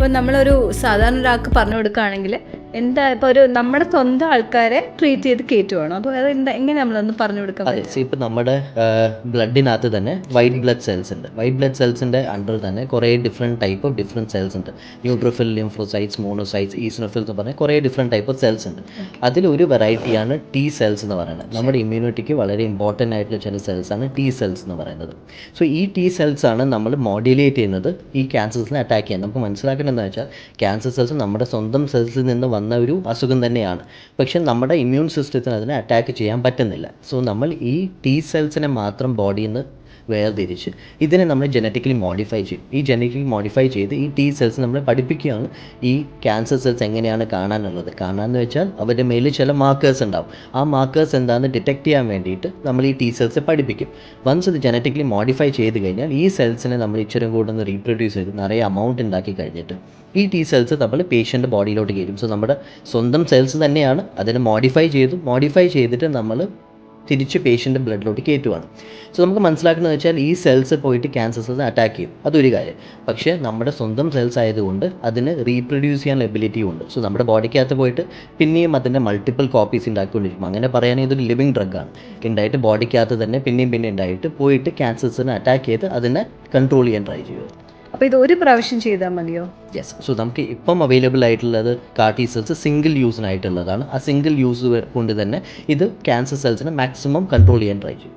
ഇപ്പോൾ നമ്മളൊരു സാധാരണ ഒരാൾക്ക് പറഞ്ഞു കൊടുക്കുകയാണെങ്കിൽ എന്താ ഇപ്പോൾ ഒരു നമ്മുടെ സ്വന്തം ആൾക്കാരെ ട്രീറ്റ് ചെയ്ത് കയറ്റുവാണോ അതോ അതെന്താ എങ്ങനെ നമ്മളൊന്ന് പറഞ്ഞു കൊടുക്കാൻ അതെ, ഇപ്പോൾ നമ്മുടെ ബ്ലഡിനകത്ത് തന്നെ വൈറ്റ് ബ്ലഡ് സെൽസ് ഉണ്ട്. വൈറ്റ് ബ്ലഡ് സെൽസിൻ്റെ അണ്ടർ തന്നെ കുറേ ഡിഫറെൻറ്റ് സെൽസ് ഉണ്ട്. ന്യൂട്രോഫിൽ, ലിംഫോസൈറ്റ്സ്, മോണോസൈറ്റ്സ്, ഈസിനോഫിൽസ് എന്ന് പറഞ്ഞാൽ കുറേ ഡിഫറെൻറ്റ് ടൈപ്പ് ഓഫ് സെൽസ് ഉണ്ട്. അതിലൊരു വെറൈറ്റിയാണ് ടി സെൽസ് എന്ന് പറയുന്നത്. നമ്മുടെ ഇമ്മ്യൂണിറ്റിക്ക് വളരെ ഇമ്പോർട്ടൻ്റ് ആയിട്ടുള്ള ചില സെൽസാണ് ടി സെൽസ് എന്ന് പറയുന്നത്. സോ ഈ ടി സെൽസ് ആണ് നമ്മൾ മോഡുലേറ്റ് ചെയ്യുന്നത് ഈ ക്യാൻസേഴ്സിനെ അറ്റാക്ക് ചെയ്യാൻ. നമുക്ക് മനസ്സിലാക്കേണ്ടതെന്ന് വെച്ചാൽ ക്യാൻസർ സെൽസ് നമ്മുടെ സ്വന്തം സെൽസിൽ നിന്ന് വന്ന ഒരു അസുഖം തന്നെയാണ്. പക്ഷെ നമ്മുടെ ഇമ്മ്യൂൺ സിസ്റ്റത്തിന് അതിനെ അറ്റാക്ക് ചെയ്യാൻ പറ്റുന്നില്ല. സോ നമ്മൾ ഈ ടി സെൽസിനെ മാത്രം ബോഡിയിൽ നിന്ന് വേർതിരിച്ച് ഇതിനെ നമ്മൾ ജനറ്റിക്കലി മോഡിഫൈ ചെയ്യും. ഈ ജനറ്റിക്കലി മോഡിഫൈ ചെയ്ത് ഈ ടി സെൽസ് നമ്മൾ പഠിപ്പിക്കുകയാണ് ഈ ക്യാൻസർ സെൽസ് എങ്ങനെയാണ് കാണാനുള്ളത്. കാണാമെന്ന് വെച്ചാൽ അവരുടെ മേലിൽ ചില മാർക്കേഴ്സ് ഉണ്ടാവും. ആ മാർക്കേഴ്സ് എന്താണെന്ന് ഡിറ്റക്ട് ചെയ്യാൻ വേണ്ടിയിട്ട് നമ്മൾ ഈ ടി സെൽസ് പഠിപ്പിക്കും. വൺസ് ഇത് ജനറ്റിക്കലി മോഡിഫൈ ചെയ്ത് കഴിഞ്ഞാൽ ഈ സെൽസിനെ നമ്മൾ ഇച്ചിരി കൂടെ ഒന്ന് റീപ്രൊഡ്യൂസ് ചെയ്ത് നിറയെ എമൗണ്ട് ഉണ്ടാക്കി കഴിഞ്ഞിട്ട് ഈ ടി സെൽസ് നമ്മൾ പേഷ്യൻ്റെ ബോഡിയിലോട്ട് കയറും. സോ നമ്മുടെ സ്വന്തം സെൽസ് തന്നെയാണ്, അതിനെ മോഡിഫൈ ചെയ്തിട്ട് നമ്മൾ തിരിച്ച് പേഷ്യൻ്റെ ബ്ലഡിലോട്ട് കയറ്റുവാണ്. സോ നമുക്ക് മനസ്സിലാക്കുന്നത് വെച്ചാൽ ഈ സെൽസ് പോയിട്ട് ക്യാൻസർ സെൽസ് അറ്റാക്ക് ചെയ്യും, അതൊരു കാര്യം. പക്ഷേ നമ്മുടെ സ്വന്തം സെൽസ് ആയതുകൊണ്ട് അതിന് റീപ്രൊഡ്യൂസ് ചെയ്യാൻ എബിലിറ്റിയും ഉണ്ട്. സോ നമ്മുടെ ബോഡിക്കകത്ത് പോയിട്ട് പിന്നെയും അതിൻ്റെ മൾട്ടിപ്പിൾ കോപ്പീസ് ഉണ്ടാക്കിക്കൊണ്ടിരിക്കും. അങ്ങനെ പറയുകയാണെങ്കിൽ ഇതൊരു ലിവിങ് ഡ്രഗാണ്. ഉണ്ടായിട്ട് ബോഡിക്കകത്ത് തന്നെ പിന്നെയും ഉണ്ടായിട്ട് പോയിട്ട് ക്യാൻസേഴ്സിനെ അറ്റാക്ക് ചെയ്ത് അതിനെ കൺട്രോൾ ചെയ്യാൻ ട്രൈ ചെയ്യുക. അപ്പോൾ ഇത് ഒരു പ്രാവശ്യം ചെയ്താൽ മതിയോ? യെസ്. സോ നമുക്ക് ഇപ്പം അവൈലബിൾ ആയിട്ടുള്ളത് കാർട്ടി സെൽസ് സിംഗിൾ യൂസിനായിട്ടുള്ളതാണ്. ആ സിംഗിൾ യൂസ് കൊണ്ട് തന്നെ ഇത് ക്യാൻസർ സെൽസിനെ മാക്സിമം കൺട്രോൾ ചെയ്യാൻ ട്രൈ ചെയ്യും.